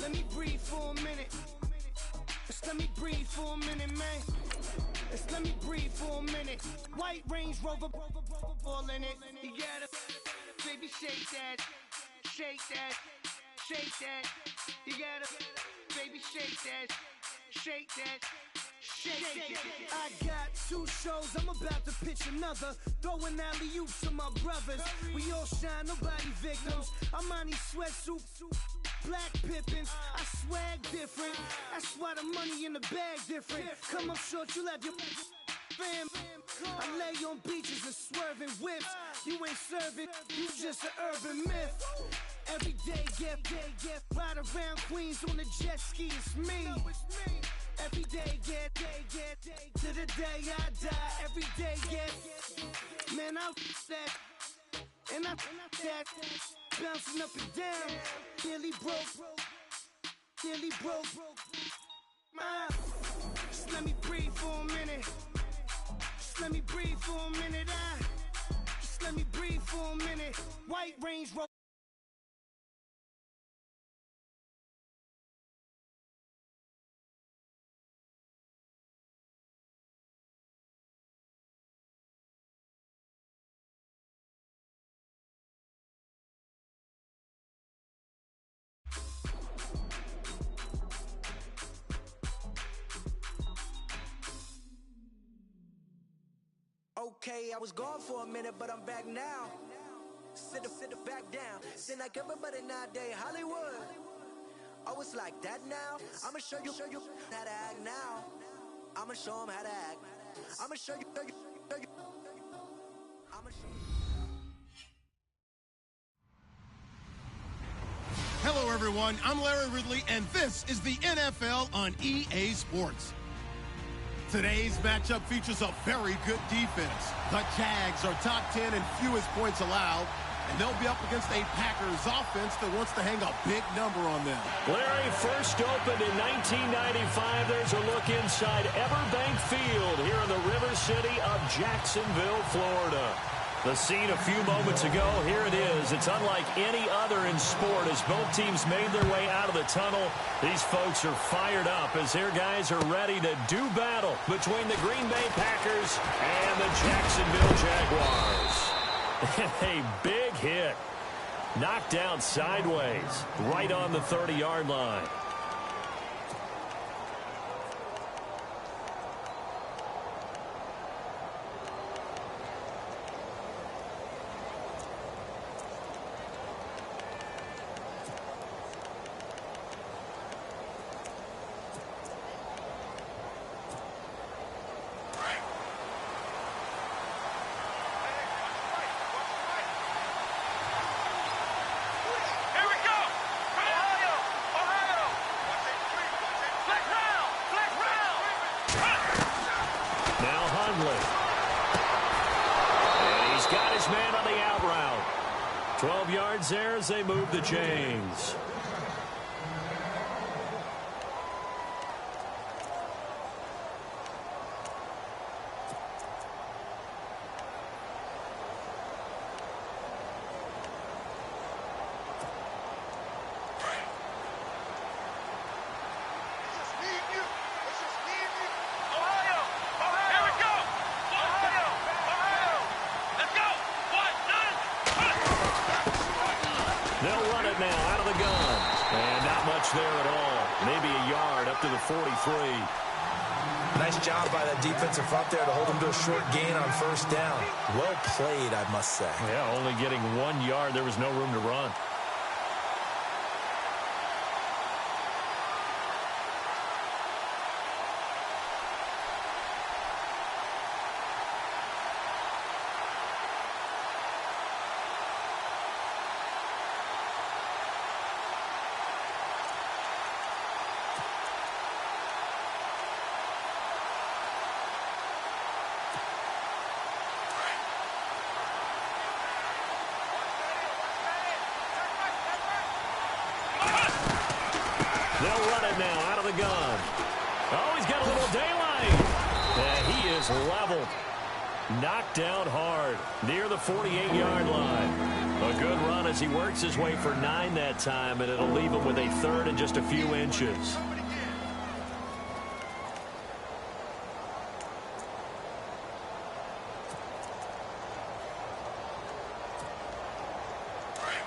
Let me breathe for a minute. Just let me breathe for a minute, man. Just let me breathe for a minute. White Range Rover, all in it. You gotta, baby, shake that, shake that, shake that. You gotta, baby, shake that, shake that. I got 2 shows, I'm about to pitch another. Throwing alley-oops to my brothers. We all shine, nobody victims. I'm on these sweatsuits, black Pippins. I swag different. That's why the money in the bag different. Come up short, you'll have your fam. I lay on beaches and swerving whips. You ain't serving, you just an urban myth. Every day, get ride around Queens on the jet ski, it's me. Every day, get to the day I die. Every day, get man, I that and I that bouncing up and down. Nearly broke. Just let me breathe for a minute. Just let me breathe for a minute. Just let me breathe for a minute. White Range Rover. Okay, I was gone for a minute, but I'm back now. Sit back down. Sit like everybody nowadays, Hollywood. Oh, it's like that now? I'ma show you how to act now. I'ma show them how to act. I'ma show you. I'ma show you. Hello, everyone. I'm Larry Ridley, and this is the NFL on EA Sports. Today's matchup features a very good defense. The Jags are top 10 in fewest points allowed, and they'll be up against a Packers offense that wants to hang a big number on them. Larry, first opened in 1995. There's a look inside Everbank Field here in the River City of Jacksonville, Florida. The scene a few moments ago, here it is. It's unlike any other in sport as both teams made their way out of the tunnel. These folks are fired up as their guys are ready to do battle between the Green Bay Packers and the Jacksonville Jaguars. A big hit. Knocked down sideways, right on the 30-yard line. And he's got his man on the out route. 12 yards there as they move the chains. They'll run it now out of the gun. And not much there at all. Maybe a yard up to the 43. Nice job by the defensive front there to hold him to a short gain on first down. Well played, I must say. Yeah, only getting 1 yard. There was no room to run. They'll run it now out of the gun. Oh, he's got a little daylight. And he is leveled. Knocked down hard near the 48-yard line. A good run as he works his way for 9 that time, and it'll leave him with a third and just a few inches.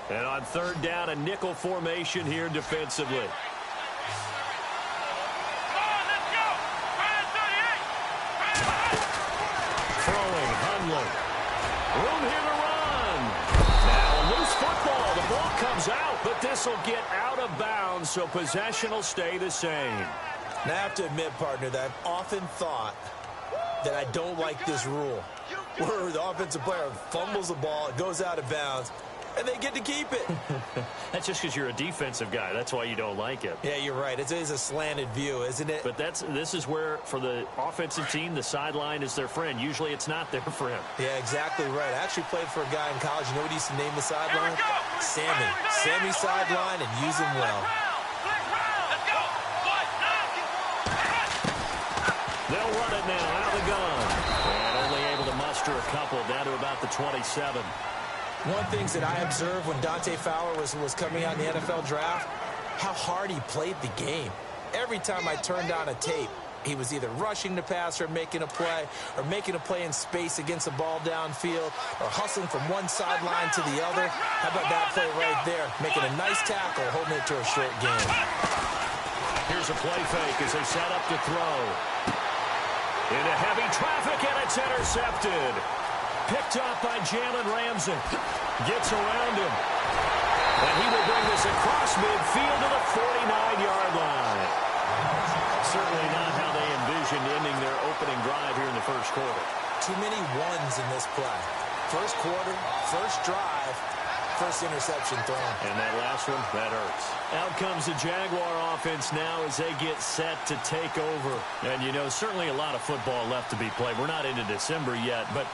And on third down, a nickel formation here defensively. Throwing, Hundley. Room here to run. Now a loose football. The ball comes out, but this will get out of bounds, so possession will stay the same. Now, I have to admit, partner, that I've often thought that I don't like this rule, where the offensive player fumbles the ball, it goes out of bounds, and they get to keep it. That's just because you're a defensive guy. That's why you don't like it. Yeah, you're right. It is a slanted view, isn't it? But this is where, for the offensive team, the sideline is their friend. Usually it's not there for him. Yeah, exactly right. I actually played for a guy in college. You know what he used to name the sideline? Sammy. Sammy sideline, and use him well. They'll run it now out of the gun. And only able to muster a couple down to about the 27. One of the things that I observed when Dante Fowler was coming out in the NFL draft, how hard he played the game. Every time I turned on a tape, he was either rushing the passer, making a play, or making a play in space against the ball downfield, or hustling from one sideline to the other. How about that play right there? Making a nice tackle, holding it to a short game. Here's a play fake as they set up to throw. Into heavy traffic, and it's intercepted. Picked up by Jalen Ramsey. Gets around him. And he will bring this across midfield to the 49-yard line. Certainly not how they envisioned ending their opening drive here in the first quarter. Too many ones in this play. First quarter, first drive, first interception thrown. And that last one, that hurts. Out comes the Jaguar offense now as they get set to take over. And, you know, certainly a lot of football left to be played. We're not into December yet, but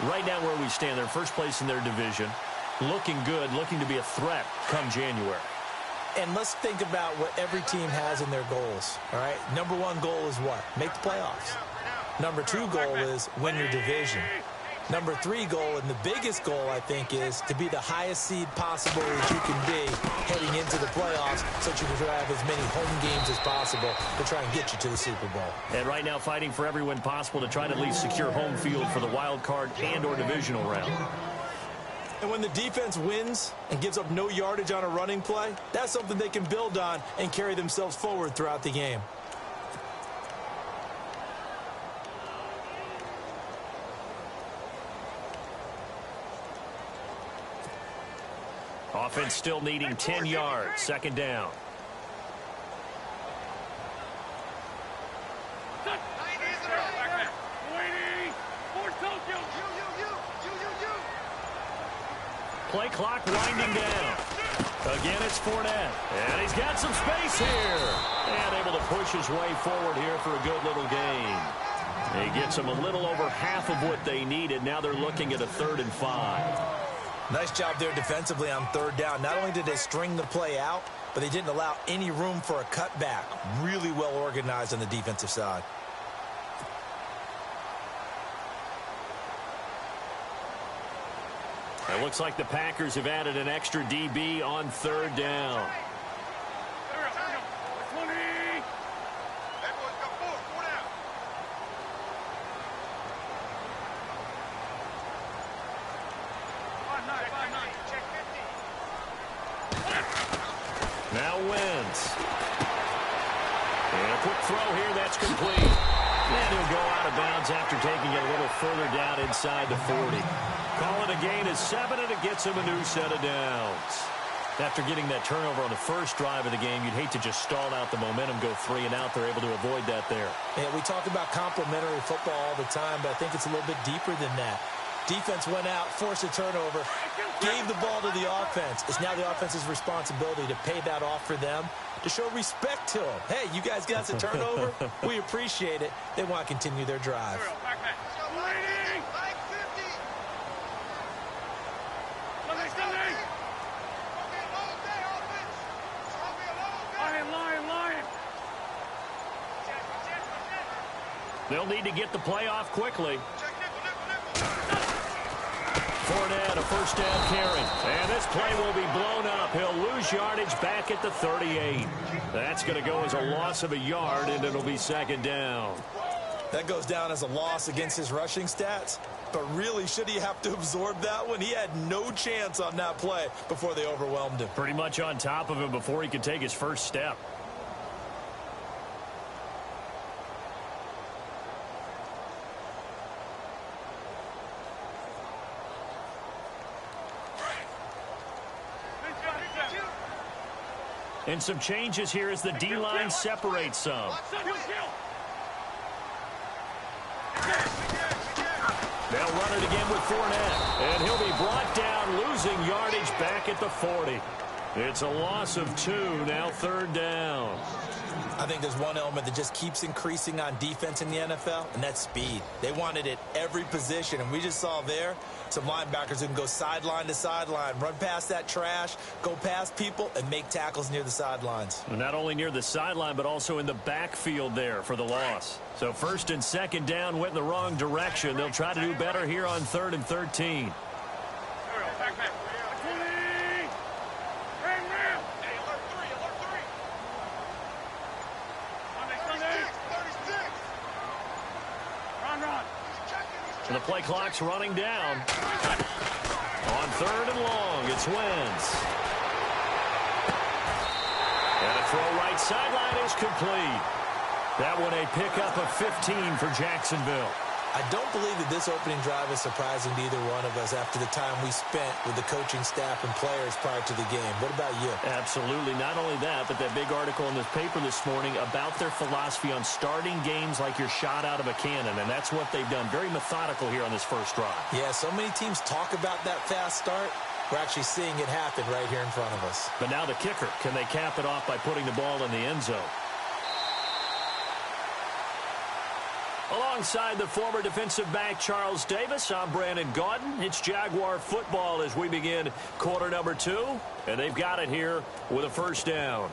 right now where we stand, they're first place in their division. Looking good, looking to be a threat come January. And let's think about what every team has in their goals, all right? Number one goal is what? Make the playoffs. Number two goal is win your division. Number three goal, and the biggest goal, I think, is to be the highest seed possible that you can be heading into the playoffs so that you can have as many home games as possible to try and get you to the Super Bowl. And right now fighting for every win possible to try to at least secure home field for the wild card and or divisional round. And when the defense wins and gives up no yardage on a running play, that's something they can build on and carry themselves forward throughout the game. Offense still needing 10 yards. Second down. Play clock winding down. Again, it's Fournette. And he's got some space here. And able to push his way forward here for a good little gain. He gets them a little over half of what they needed. Now they're looking at a 3rd and 5. Nice job there defensively on third down. Not only did they string the play out, but they didn't allow any room for a cutback. Really well organized on the defensive side. It looks like the Packers have added an extra DB on 3rd down. Now Wentz. And a quick throw here, that's complete. And he'll go out of bounds after taking it a little further down inside the 40. Call it a gain of 7, and it gets him a new set of downs. After getting that turnover on the first drive of the game, you'd hate to just stall out the momentum, go 3 and out. They're able to avoid that there. Yeah, we talk about complementary football all the time, but I think it's a little bit deeper than that. Defense went out, forced a turnover, gave the ball to the offense. It's now the offense's responsibility to pay that off for them, to show respect to them. Hey, you guys got the turnover. We appreciate it. They want to continue their drive. They'll need to get the play off quickly. Fournette, a first down carry. And this play will be blown up. He'll lose yardage back at the 38. That's going to go as a loss of a yard, and it'll be second down. That goes down as a loss against his rushing stats. But really, should he have to absorb that one? He had no chance on that play before they overwhelmed him. Pretty much on top of him before he could take his first step. And some changes here as the D-line separates some. They'll run it again with Fournette. And he'll be brought down, losing yardage back at the 40. It's a loss of 2, now third down. I think there's one element that just keeps increasing on defense in the NFL, and that's speed. They want it at every position, and we just saw there some linebackers who can go sideline to sideline, run past that trash, go past people, and make tackles near the sidelines. Not only near the sideline, but also in the backfield there for the loss. So first and second down went in the wrong direction. They'll try to do better here on 3rd and 13. And the play clock's running down. On 3rd and long, it's Wentz. And a throw right sideline is complete. That one a pickup of 15 for Jacksonville. I don't believe that this opening drive is surprising to either one of us after the time we spent with the coaching staff and players prior to the game. What about you? Absolutely. Not only that, but that big article in this paper this morning about their philosophy on starting games like you're shot out of a cannon, and that's what they've done. Very methodical here on this first drive. Yeah, so many teams talk about that fast start. We're actually seeing it happen right here in front of us. But now the kicker. Can they cap it off by putting the ball in the end zone? Alongside the former defensive back Charles Davis, I'm Brandon Gaudin. It's Jaguar football as we begin quarter number 2. And they've got it here with a first down.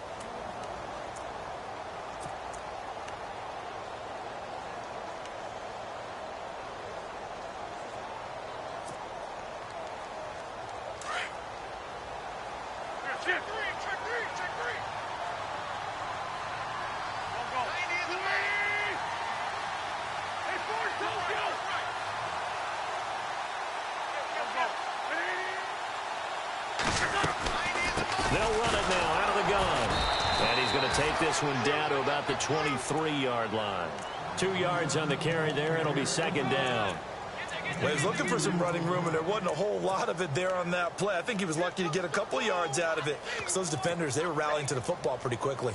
They'll run it now out of the gun. And he's going to take this one down to about the 23-yard line. 2 yards on the carry there, and it'll be second down. Well, he was looking for some running room, and there wasn't a whole lot of it there on that play. I think he was lucky to get a couple yards out of it. Because those defenders, they were rallying to the football pretty quickly.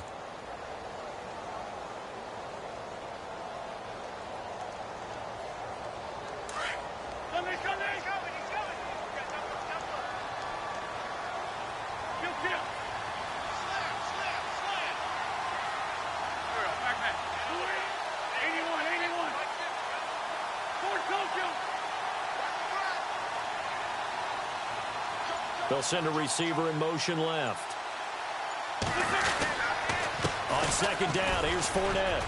They'll send a receiver in motion left. On second down, here's Fournette.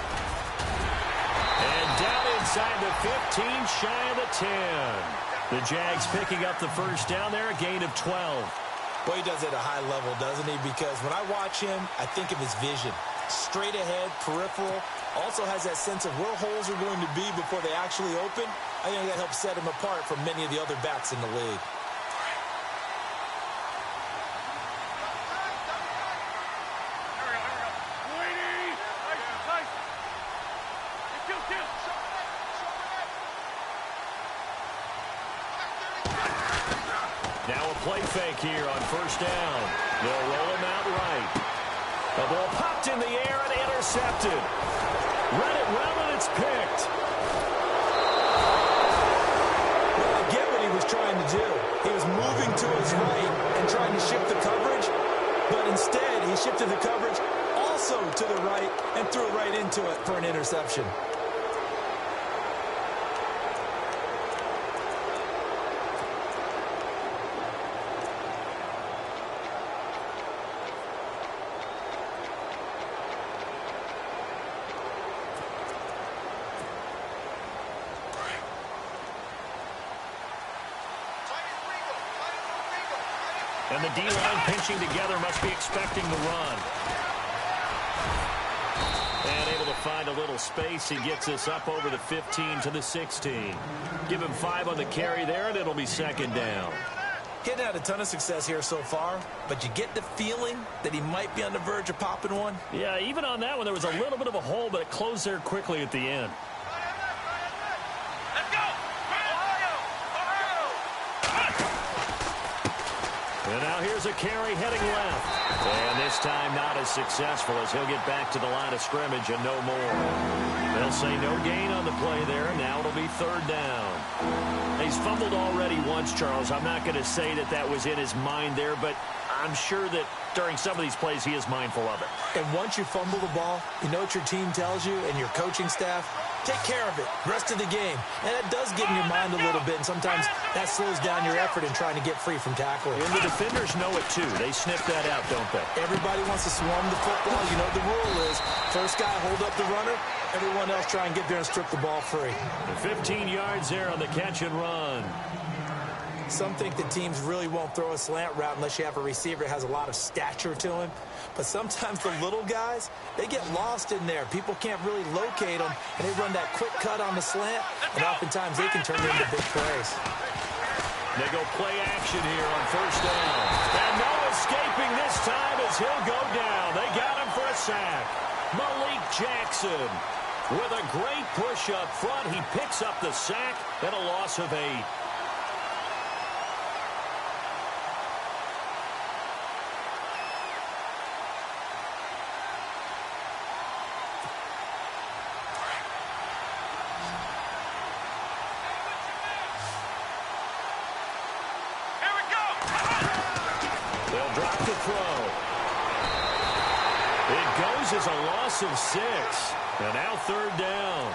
And down inside the 15, shy of the 10. The Jags picking up the first down there, a gain of 12. Boy, he does it at a high level, doesn't he? Because when I watch him, I think of his vision. Straight ahead, peripheral. Also has that sense of where holes are going to be before they actually open. I think that helps set him apart from many of the other backs in the league. Now a play fake here on first down. They'll roll him out right. The ball popped in the air and intercepted. Run it well, and it's picked. Well, I get what he was trying to do. He was moving to his right and trying to shift the coverage, but instead he shifted the coverage also to the right and threw it right into it for an interception. And the D-line pinching together must be expecting the run. And able to find a little space. He gets us up over the 15 to the 16. Give him 5 on the carry there, and it'll be second down. Getting had a ton of success here so far, but you get the feeling that he might be on the verge of popping one. Yeah, even on that one, there was a little bit of a hole, but it closed there quickly at the end. Let's go! And now here's a carry heading left. And this time not as successful as he'll get back to the line of scrimmage and no more. They'll say no gain on the play there. Now it'll be third down. He's fumbled already once, Charles. I'm not going to say that that was in his mind there, but I'm sure that during some of these plays he is mindful of it. And once you fumble the ball, you know what your team tells you and your coaching staff? Take care of it. Rest of the game. And that does get in your mind a little bit, and sometimes that slows down your effort in trying to get free from tackling. And the defenders know it, too. They sniff that out, don't they? Everybody wants to swarm the football. You know the rule is first guy hold up the runner, everyone else try and get there and strip the ball free. 15 yards there on the catch and run. Some think the teams really won't throw a slant route unless you have a receiver that has a lot of stature to him. But sometimes the little guys, they get lost in there. People can't really locate them, and they run that quick cut on the slant, and oftentimes they can turn it into big plays. They go play action here on first down. And no escaping this time as he'll go down. They got him for a sack. Malik Jackson with a great push up front. He picks up the sack and a loss of 8. Is a loss of 6. And now third down.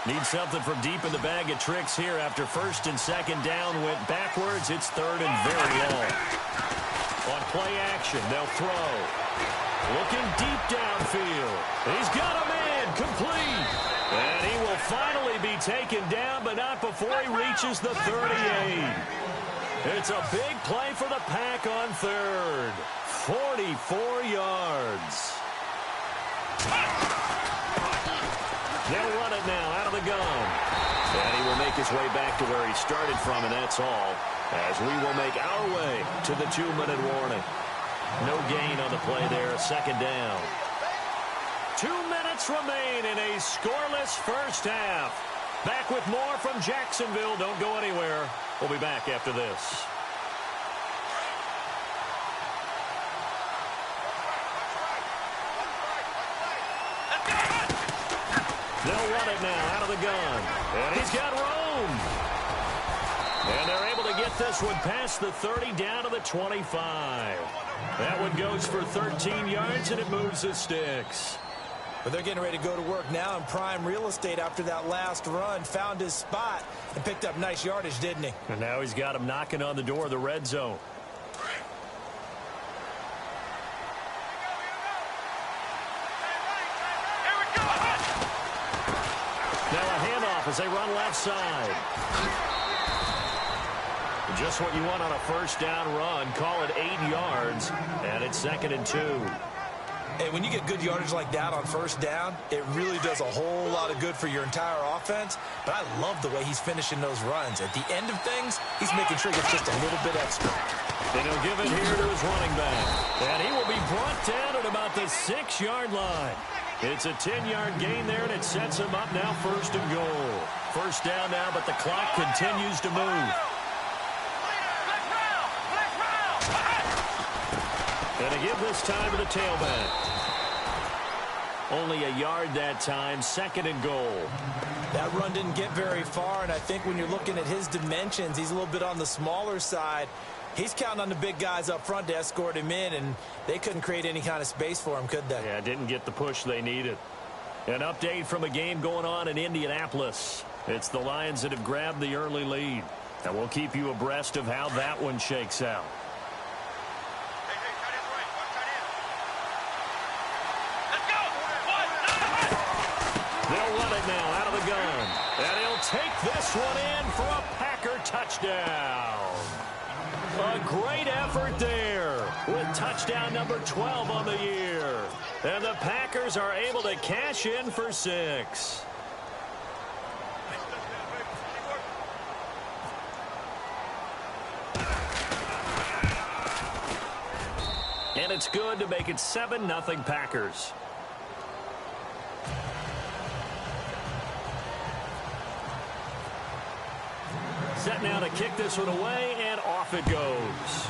Need something from deep in the bag of tricks here after first and second down went backwards. It's third and very long. On play action, they'll throw. Looking deep downfield. He's got a man complete. And he will finally be taken down, but not before he reaches the 38. It's a big play for the Pack on third. 44 yards. They'll run it now out of the gun. And he will make his way back to where he started from, and that's all. As we will make our way to the 2-minute warning. No gain on the play there, second down. 2 minutes remain in a scoreless first half. Back with more from Jacksonville. Don't go anywhere. We'll be back after this. They'll run it now out of the gun. And he's got room. And they're able to get this one past the 30 down to the 25. That one goes for 13 yards, and it moves the sticks. But they're getting ready to go to work now in prime real estate after that last run. Found his spot and picked up nice yardage, didn't he? And now he's got him knocking on the door of the red zone. As they run left side. Just what you want on a first down run. Call it 8 yards. And it's 2nd and 2. Hey, when you get good yardage like that on first down, it really does a whole lot of good for your entire offense. But I love the way he's finishing those runs. At the end of things, he's making sure he gets just a little bit extra. And he'll give it here to his running back. And he will be brought down at about the 6-yard line. It's a 10-yard gain there, and it sets him up now 1st and goal. First down now, but the clock continues to move. And to give this time to the tailback. Only a yard that time, 2nd and goal. That run didn't get very far, and I think when you're looking at his dimensions, he's a little bit on the smaller side. He's counting on the big guys up front to escort him in, and they couldn't create any kind of space for him, could they? Yeah, didn't get the push they needed. An update from a game going on in Indianapolis. It's the Lions that have grabbed the early lead. And we'll keep you abreast of how that one shakes out. They'll run it now out of the gun. And he'll take this one in for a Packer touchdown. A great effort there with touchdown number 12 on the year. And the Packers are able to cash in for 6. And it's good to make it 7-0 Packers. Set now to kick this one away, and off it goes.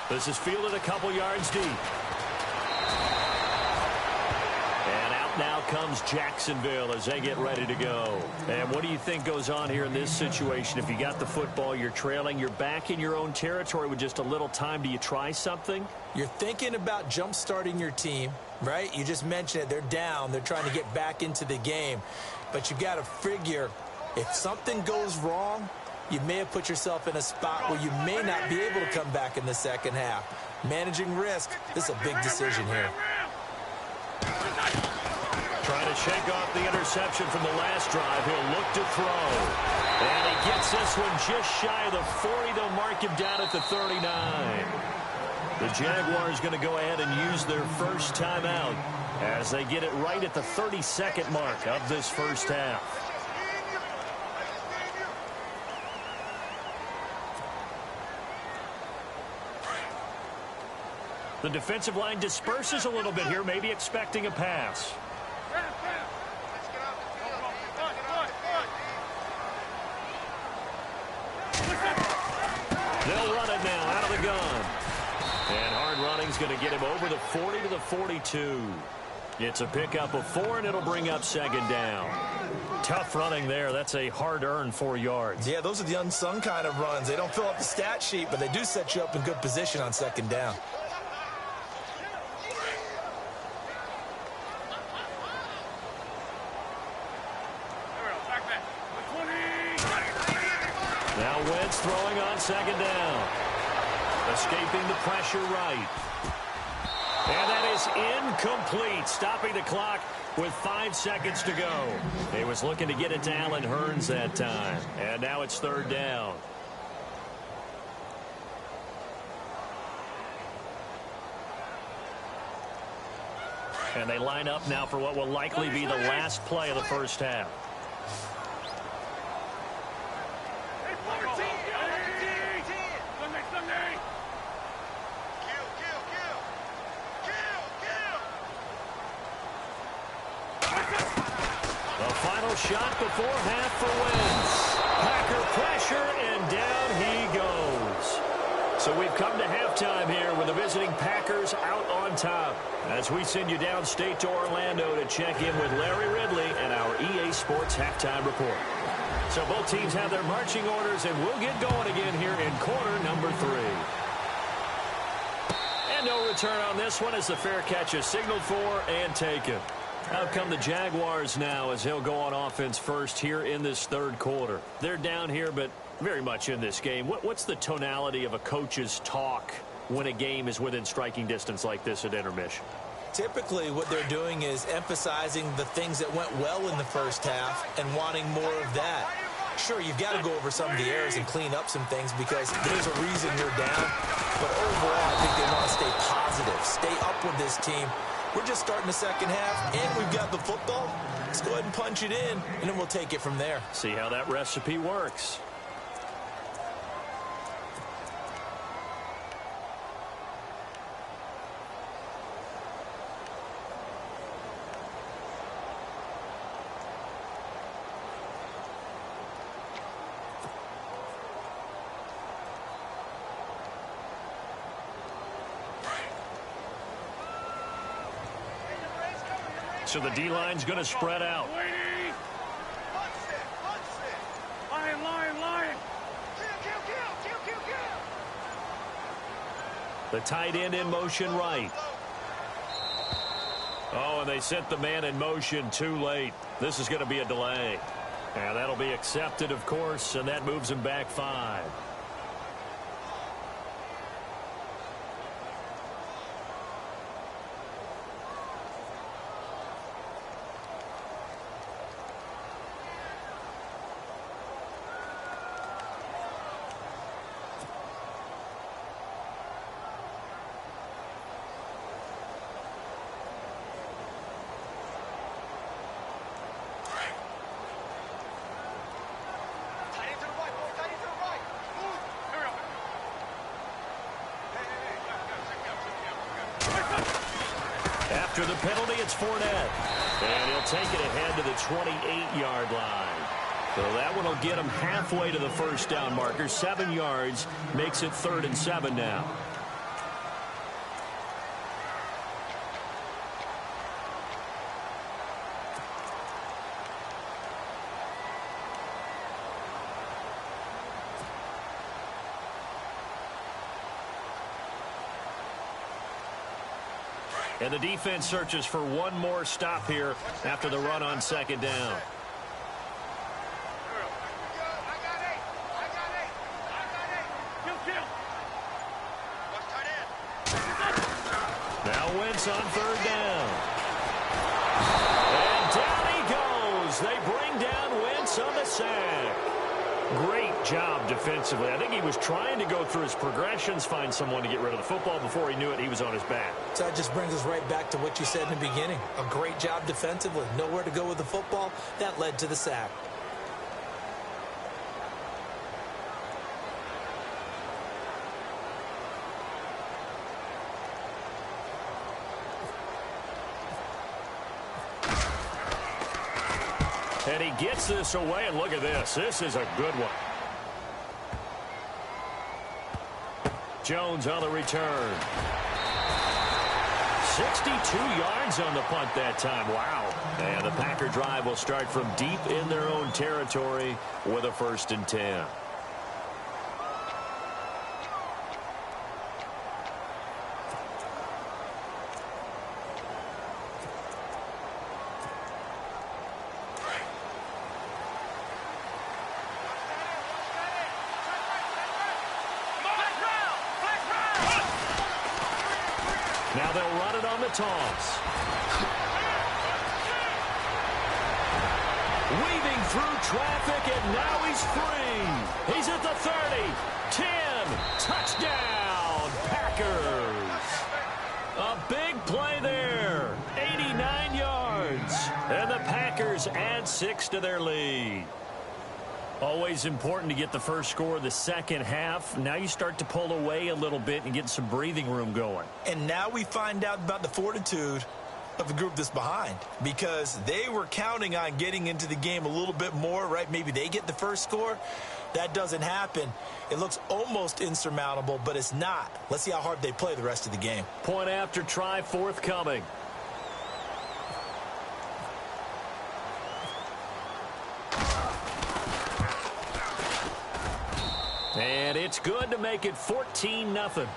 This is fielded a couple yards deep. And out now comes Jacksonville as they get ready to go. And what do you think goes on here in this situation? If you got the football, you're trailing, you're back in your own territory with just a little time. Do you try something? You're thinking about jump-starting your team, right? You just mentioned it. They're down. They're trying to get back into the game. But you got to figure, if something goes wrong, you may have put yourself in a spot where you may not be able to come back in the second half. Managing risk, this is a big decision here. Trying to shake off the interception from the last drive. He'll look to throw. And he gets this one just shy of the 40. They'll mark him down at the 39. The Jaguars going to go ahead and use their first timeout as they get it right at the 32nd mark of this first half. The defensive line disperses a little bit here, maybe expecting a pass. They'll run it now out of the gun. And hard running's going to get him over the 40 to the 42. It's a pickup of 4, and it'll bring up second down. Tough running there. That's a hard-earned 4 yards. Yeah, those are the unsung kind of runs. They don't fill up the stat sheet, but they do set you up in good position on second down. Now Wentz throwing on second down. Escaping the pressure right. And that is incomplete, stopping the clock with 5 seconds to go. He was looking to get it to Allen Hurns that time. And now it's third down. And they line up now for what will likely be the last play of the first half. Shot before half for Wentz. Packer pressure, and down he goes. So we've come to halftime here with the visiting Packers out on top. As we send you downstate to Orlando to check in with Larry Ridley and our EA Sports Halftime Report. So both teams have their marching orders, and we'll get going again here in quarter number 3. And no return on this one as the fair catch is signaled for and taken. Out come the Jaguars now as he'll go on offense first here in this third quarter. They're down here, but very much in this game. What's the tonality of a coach's talk when a game is within striking distance like this at intermission? Typically, what they're doing is emphasizing the things that went well in the first half and wanting more of that. Sure, you've got to go over some of the errors and clean up some things because there's a reason you're down. But overall, I think they want to stay positive, stay up with this team. We're just starting the second half, and we've got the football. Let's go ahead and punch it in, and then we'll take it from there. See how that recipe works. So the D-line's going to spread out. Line. The tight end in motion right. Oh, and they sent the man in motion too late. This is going to be a delay. And that'll be accepted, of course, and that moves him back 5. After the penalty, it's Fournette. And he'll take it ahead to the 28-yard line. So that one will get him halfway to the first down marker. 7 yards makes it 3rd and 7 now. And the defense searches for one more stop here after the run on 2nd down. Now Wentz on 3rd down. And down he goes. They bring down Wentz on the sack. Great job defensively. I think he was trying to go through his progressions, find someone to get rid of the football. Before he knew it, he was on his back. So that just brings us right back to what you said in the beginning. A great job defensively. Nowhere to go with the football. That led to the sack. And he gets this away, and look at this. This is a good one. Jones on the return. 62 yards on the punt that time. Wow. And the Packer drive will start from deep in their own territory with a 1st and 10. Now they'll run it on the toss. Weaving through traffic, and now he's free. He's at the 30, 10, touchdown, Packers. A big play there, 89 yards. And the Packers add 6 to their lead. Always important to get the first score of the second half. Now you start to pull away a little bit and get some breathing room going. And now we find out about the fortitude of the group that's behind, because they were counting on getting into the game a little bit more, right? Maybe they get the first score. That doesn't happen. It looks almost insurmountable, but it's not. Let's see how hard they play the rest of the game. Point after try forthcoming. And it's good to make it 14-0.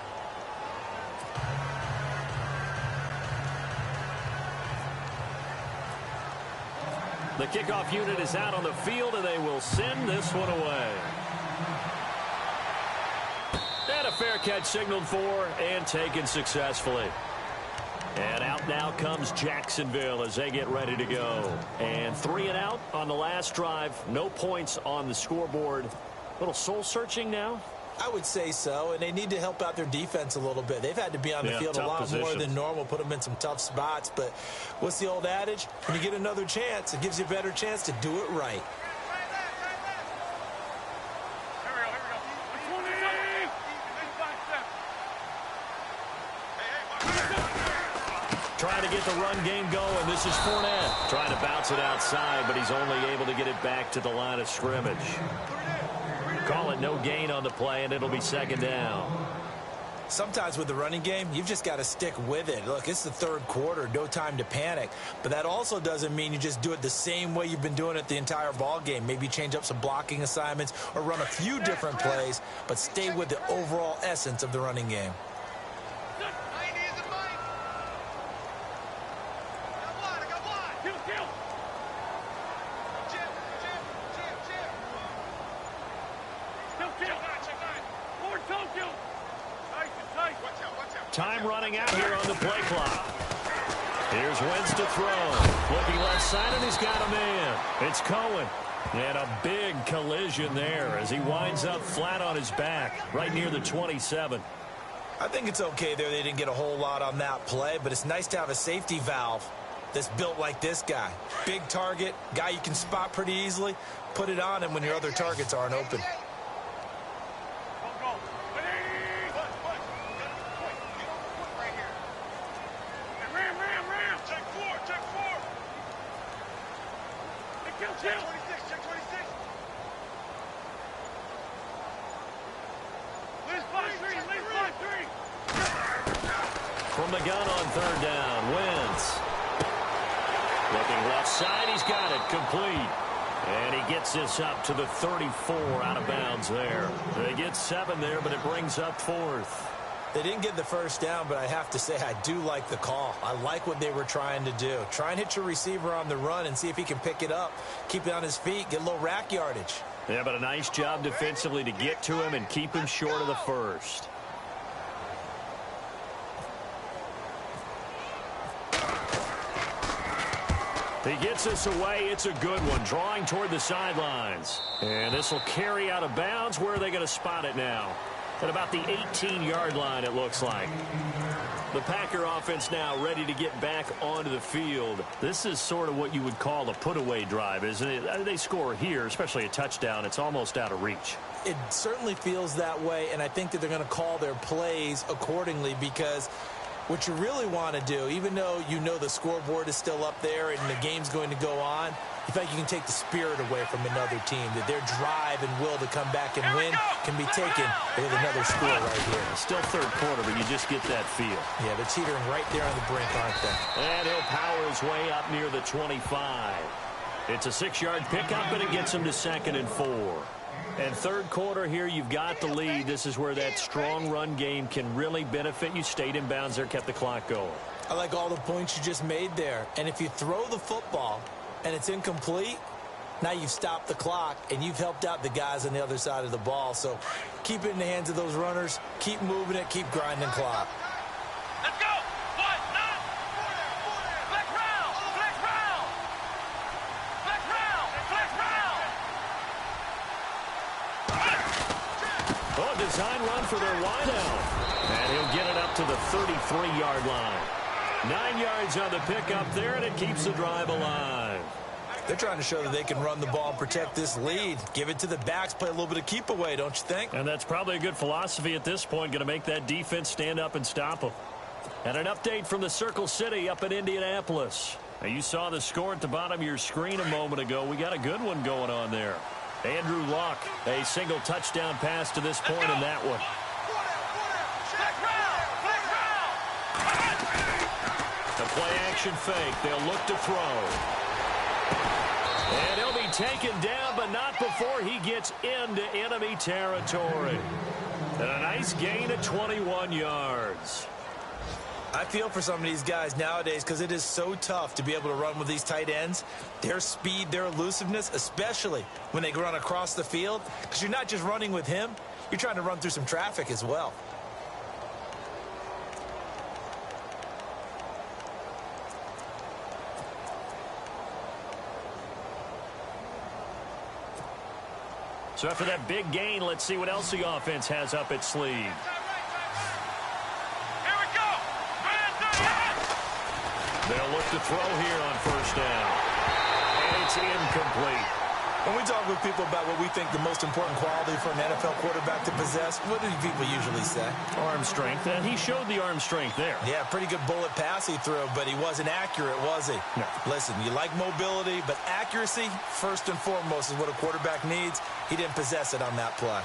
The kickoff unit is out on the field, and they will send this one away. And a fair catch signaled for and taken successfully. And out now comes Jacksonville as they get ready to go. And 3 and out on the last drive. No points on the scoreboard. A little soul-searching now? I would say so, and they need to help out their defense a little bit. They've had to be on the field a lot more than normal, put them in some tough spots. But what's the old adage? When you get another chance, it gives you a better chance to do it right. Trying to get the run game going. This is Fournette. Trying to bounce it outside, but he's only able to get it back to the line of scrimmage. Call it no gain on the play, and it'll be 2nd down. Sometimes with the running game, you've just got to stick with it. Look, it's the 3rd quarter, no time to panic. But that also doesn't mean you just do it the same way you've been doing it the entire ball game. Maybe change up some blocking assignments or run a few different plays, but stay with the overall essence of the running game. Time running out here on the play clock. Here's Wentz to throw. Looking left side, and he's got a man. It's Cohen. And a big collision there as he winds up flat on his back right near the 27. I think it's okay there. They didn't get a whole lot on that play, but it's nice to have a safety valve that's built like this guy. Big target, guy you can spot pretty easily. Put it on him when your other targets aren't open. From the gun on third down, Wentz. Looking left side, he's got it, complete. And he gets this up to the 34 out of bounds there. They get 7 there, but it brings up 4th. They didn't get the first down, but I have to say I do like the call. I like what they were trying to do. Try and hit your receiver on the run and see if he can pick it up. Keep it on his feet, get a little rack yardage. Yeah, but a nice job defensively to get to him and keep him short of the first. He gets this away. It's a good one. Drawing toward the sidelines. And this will carry out of bounds. Where are they going to spot it now? At about the 18-yard line, it looks like. The Packer offense now ready to get back onto the field. This is sort of what you would call a put-away drive, isn't it? They score here, especially a touchdown. It's almost out of reach. It certainly feels that way, and I think that they're going to call their plays accordingly because what you really want to do, even though you know the scoreboard is still up there and the game's going to go on, you think you can take the spirit away from another team, that their drive and will to come back and win can be taken with another score right here. Still third quarter, but you just get that feel. Yeah, they're teetering right there on the brink, aren't they? And he'll power his way up near the 25. It's a 6-yard pickup, and it gets him to 2nd and 4. And third quarter here, you've got the lead. This is where that strong run game can really benefit you. Stayed in bounds there, kept the clock going. I like all the points you just made there. And if you throw the football and it's incomplete, now you've stopped the clock and you've helped out the guys on the other side of the ball. So keep it in the hands of those runners. Keep moving it. Keep grinding clock. Let's go. Design run for their wideout. And he'll get it up to the 33-yard line. 9 yards on the pickup there, and it keeps the drive alive. They're trying to show that they can run the ball and protect this lead. Give it to the backs, play a little bit of keep away, don't you think? And that's probably a good philosophy at this point, going to make that defense stand up and stop them. And an update from the Circle City up in Indianapolis. Now, you saw the score at the bottom of your screen a moment ago. We got a good one going on there. Andrew Luck, a single touchdown pass to this point in that one. The play action fake. They'll look to throw. And he'll be taken down, but not before he gets into enemy territory. And a nice gain of 21 yards. I feel for some of these guys nowadays because it is so tough to be able to run with these tight ends. Their speed, their elusiveness, especially when they run across the field, because you're not just running with him, you're trying to run through some traffic as well. So after that big gain, let's see what else the offense has up its sleeve. They'll look to throw here on first down. And it's incomplete. When we talk with people about what we think the most important quality for an NFL quarterback to possess, what do people usually say? Arm strength, and he showed the arm strength there. Yeah, pretty good bullet pass he threw, but he wasn't accurate, was he? No. Listen, you like mobility, but accuracy, first and foremost, is what a quarterback needs. He didn't possess it on that play.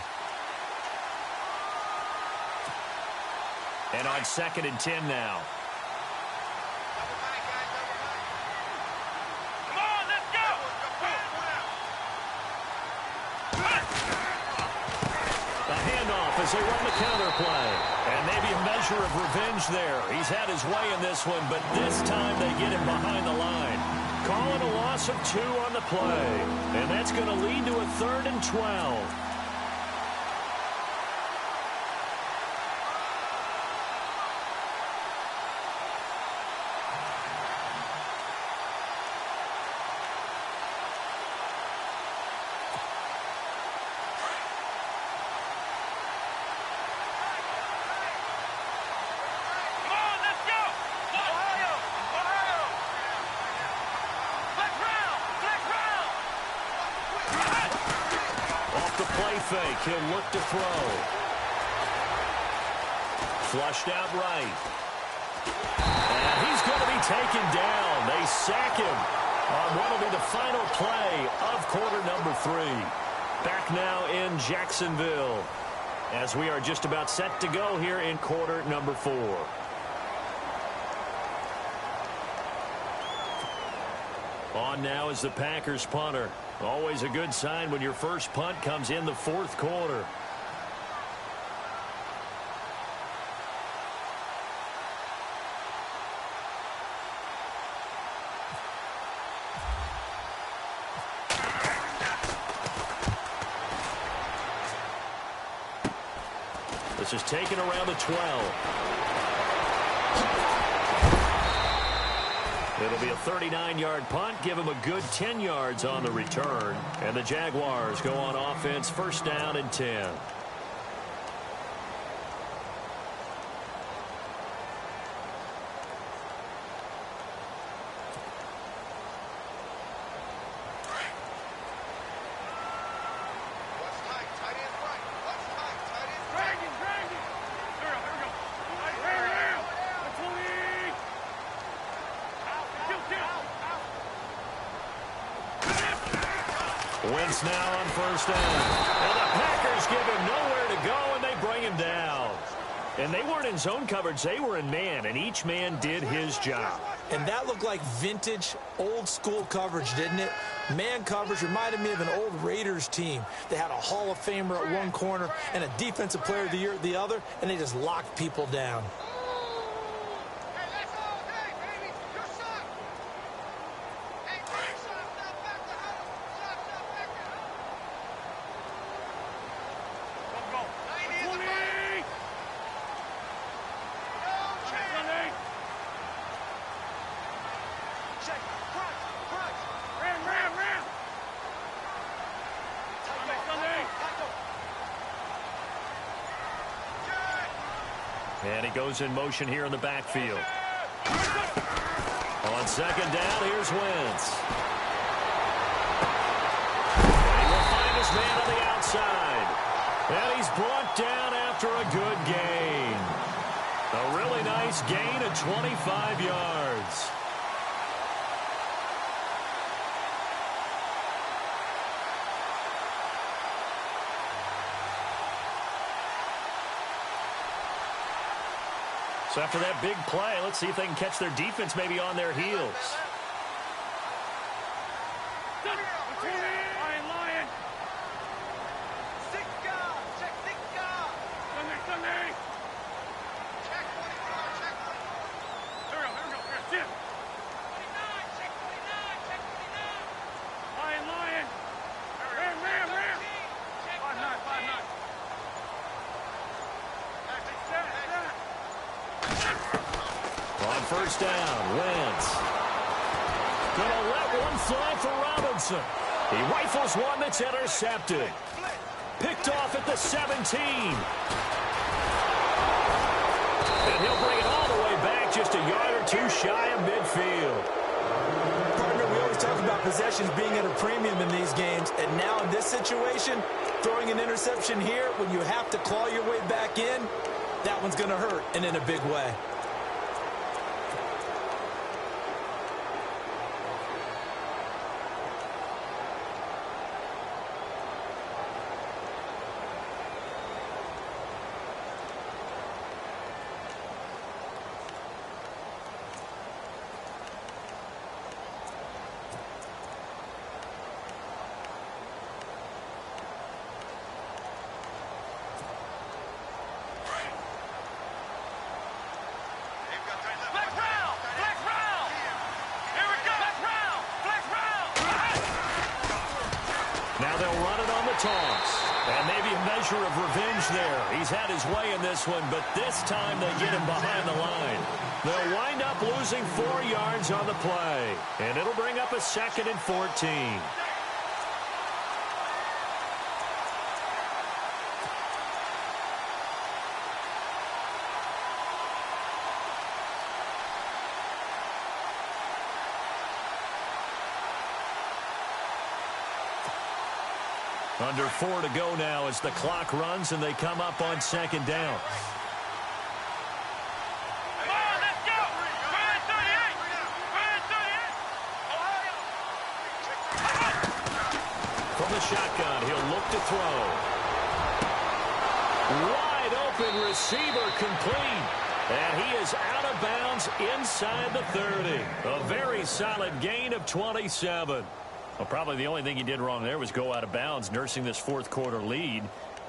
And on 2nd and 10 now. As they run the counter play. And maybe a measure of revenge there. He's had his way in this one, but this time they get him behind the line. Calling a loss of 2 on the play. And that's going to lead to a 3rd and 12. fake. He'll look to throw. Flushed out right. And he's going to be taken down. They sack him on what will be the final play of quarter number 3. Back now in Jacksonville as we are just about set to go here in quarter number 4. On now is the Packers punter. Always a good sign when your first punt comes in the 4th quarter. This is taken around the 12. It'll be a 39-yard punt. Give him a good 10 yards on the return. And the Jaguars go on offense, first down and 10. Wentz now on first down. And the Packers give him nowhere to go, and they bring him down. And they weren't in zone coverage. They were in man, and each man did his job. And that looked like vintage, old-school coverage, didn't it? Man coverage reminded me of an old Raiders team. They had a Hall of Famer at one corner and a Defensive Player of the Year at the other, and they just locked people down. And he goes in motion here in the backfield. On second down, here's Wentz. And he will find his man on the outside. And he's brought down after a good gain. A really nice gain of 25 yards. So after that big play, let's see if they can catch their defense maybe on their heels. First down, Wentz. Gonna let one fly for Robinson. He rifles one that's intercepted. Picked off at the 17. And he'll bring it all the way back, just a yard or two shy of midfield. Partner, we always talk about possessions being at a premium in these games, and now in this situation, throwing an interception here when you have to claw your way back in, that one's gonna hurt, and in a big way. Toss. And maybe a measure of revenge there. He's had his way in this one, but this time they get him behind the line. They'll wind up losing 4 yards on the play. And it'll bring up a 2nd and 14. Under 4 to go now as the clock runs and they come up on second down. Come on, let's go! Ryan 38! Ryan 38! Ohio! From the shotgun, he'll look to throw. Wide open receiver complete. And he is out of bounds inside the 30. A very solid gain of 27. Well, probably the only thing he did wrong there was go out of bounds, nursing this fourth quarter lead.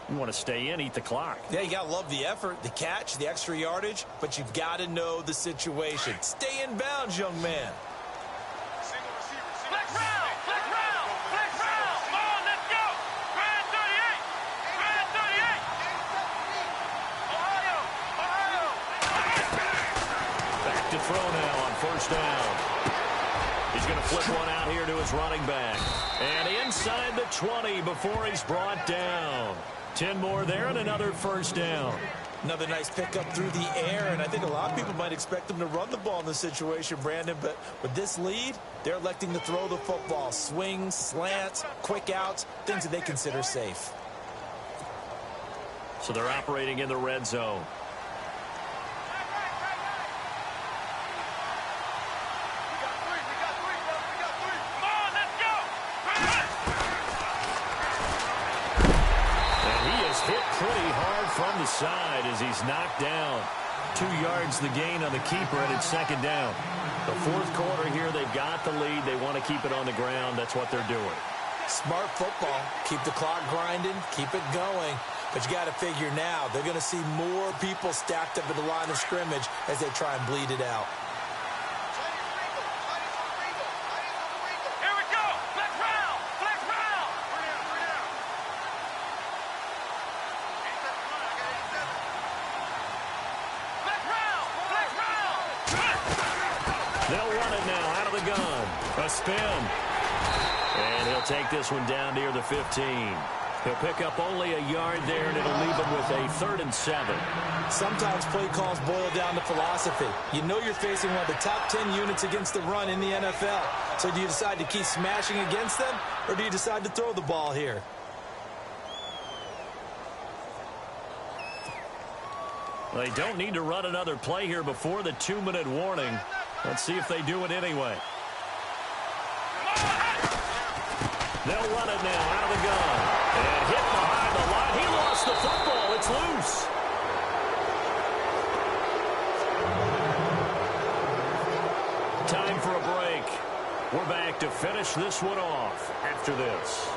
You want to stay in, eat the clock. Yeah, you got to love the effort, the catch, the extra yardage, but you've got to know the situation. Stay in bounds, young man. Flex round! Flex round! Flex round! Come on, let's go! Ryan 38! Ryan 38! Ohio! Ohio! Back to throw now on first down. He's going to flip one out here to his running back. And inside the 20 before he's brought down. 10 more there and another first down. Another nice pickup through the air, and I think a lot of people might expect them to run the ball in this situation, Brandon, but with this lead, they're electing to throw the football. Swings, slants, quick outs, things that they consider safe. So they're operating in the red zone. Pretty hard from the side as he's knocked down. 2 yards the gain on the keeper, and it's second down. The fourth quarter here, they've got the lead. They want to keep it on the ground. That's what they're doing. Smart football. Keep the clock grinding. Keep it going. But you got to figure now, they're going to see more people stacked up at the line of scrimmage as they try and bleed it out. Here we go! Flex round! Flex round! They'll run it now out of the gun. A spin. And he'll take this one down near the 15. He'll pick up only a yard there, and it'll leave him with a 3rd and 7. Sometimes play calls boil down to philosophy. You know you're facing one of the top 10 units against the run in the NFL. So do you decide to keep smashing against them, or do you decide to throw the ball here? They don't need to run another play here before the 2-minute warning. Let's see if they do it anyway. They'll run it now out of the gun. And hit behind the line. He lost the football. It's loose. Time for a break. We're back to finish this one off after this.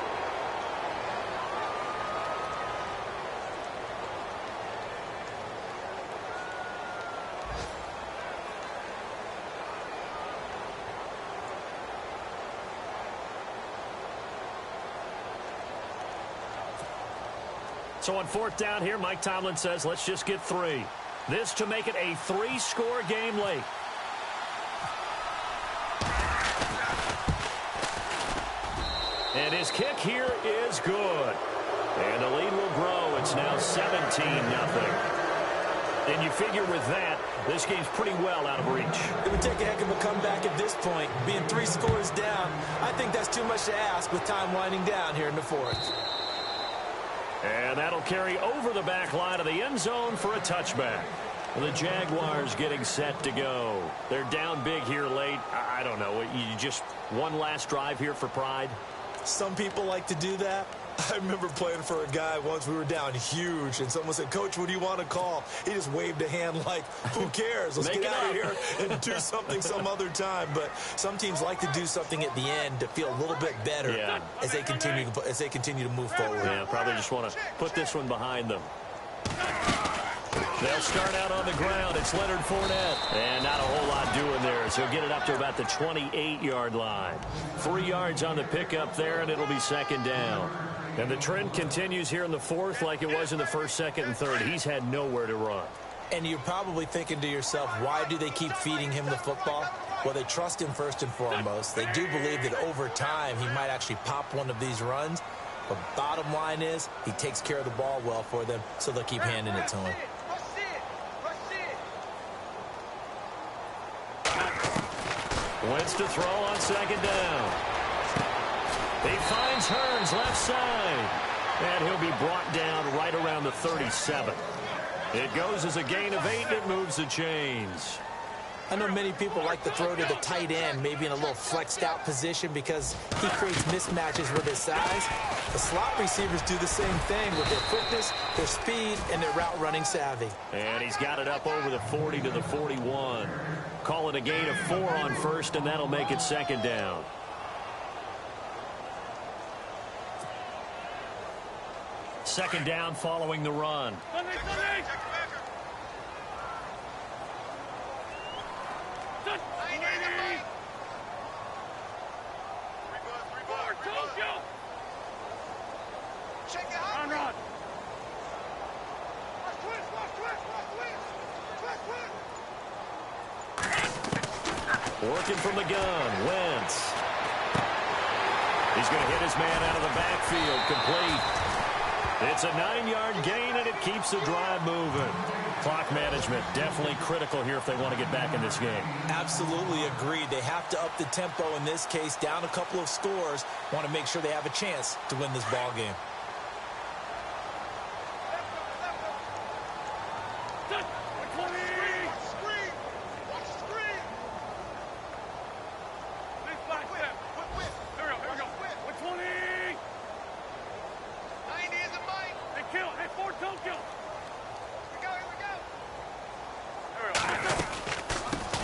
So on 4th down here, Mike Tomlin says, let's just get 3. This to make it a 3-score game late. And his kick here is good. And the lead will grow. It's now 17-0. And you figure with that, this game's pretty well out of reach. It would take a heck of a comeback at this point. Being 3 scores down, I think that's too much to ask with time winding down here in the 4th. And that'll carry over the back line of the end zone for a touchback. The Jaguars getting set to go. They're down big here late. I don't know. You just one last drive here for pride? Some people like to do that. I remember playing for a guy once. We were down huge, and someone said, "Coach, what do you want to call?" He just waved a hand like, who cares? Let's get out of here and do something some other time. But some teams like to do something at the end to feel a little bit better as they continue to move forward. Yeah, probably just want to put this one behind them. They'll start out on the ground. It's Leonard Fournette. And not a whole lot doing there, so he'll get it up to about the 28-yard line. 3 yards on the pickup there, and it'll be second down. And the trend continues here in the 4th like it was in the 1st, 2nd, and 3rd. He's had nowhere to run. And you're probably thinking to yourself, why do they keep feeding him the football? Well, they trust him first and foremost. They do believe that over time he might actually pop one of these runs. But bottom line is he takes care of the ball well for them, so they'll keep handing it to him. Wentz to throw on second down. He finds Hearns left side. And he'll be brought down right around the 37. It goes as a gain of 8, and it moves the chains. I know many people like to throw to the tight end, maybe in a little flexed out position because he creates mismatches with his size. The slot receivers do the same thing with their quickness, their speed, and their route running savvy. And he's got it up over the 40 to the 41. Call it a gain of 4 on first, and that'll make it second down. Second down following the run. Working from the gun, Wentz. He's going to hit his man out of the backfield, complete. It's a 9-yard gain, and it keeps the drive moving. Clock management definitely critical here if they want to get back in this game. Absolutely agreed. They have to up the tempo in this case, down a couple of scores. Want to make sure they have a chance to win this ball game.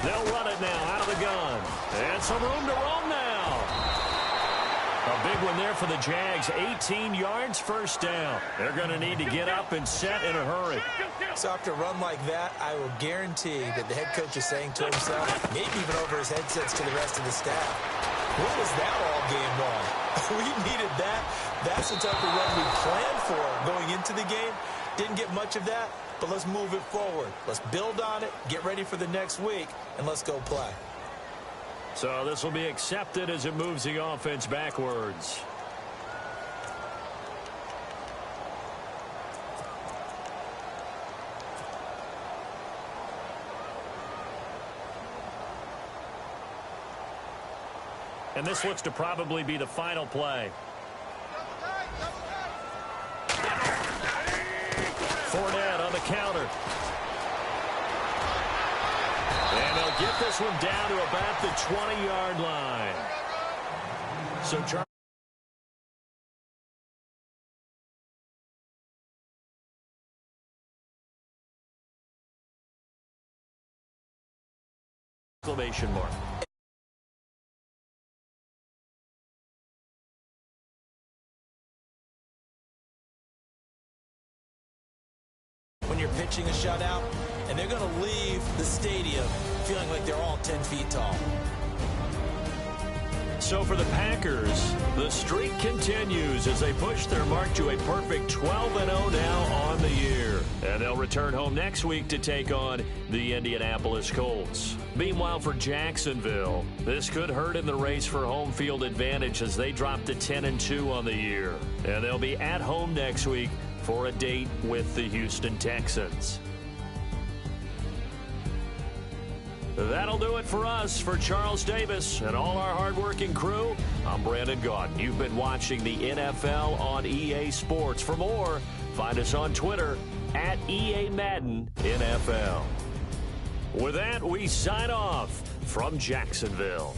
They'll run it now out of the gun. And some room to roam now. A big one there for the Jags. 18 yards, first down. They're going to need to get up and set in a hurry. So after a run like that, I will guarantee that the head coach is saying to himself, maybe even over his headsets to the rest of the staff, what was that all game long? We needed that. That's the type of run we planned for going into the game. Didn't get much of that, but let's move it forward. Let's build on it, get ready for the next week, and let's go play. So this will be accepted as it moves the offense backwards. And this looks to probably be the final play. Fournette on the counter. And they'll get this one down to about the 20-yard line. So exclamation mark. When you're pitching a shutout, and they're going to leave the stadium feeling like they're all 10 feet tall. So for the Packers, the streak continues as they push their mark to a perfect 12-0 now on the year. And they'll return home next week to take on the Indianapolis Colts. Meanwhile, for Jacksonville, this could hurt in the race for home field advantage as they drop to 10-2 on the year. And they'll be at home next week for a date with the Houston Texans. That'll do it for us. For Charles Davis and all our hardworking crew, I'm Brandon Gaudin. You've been watching the NFL on EA Sports. For more, find us on Twitter at EA Madden NFL. With that, we sign off from Jacksonville.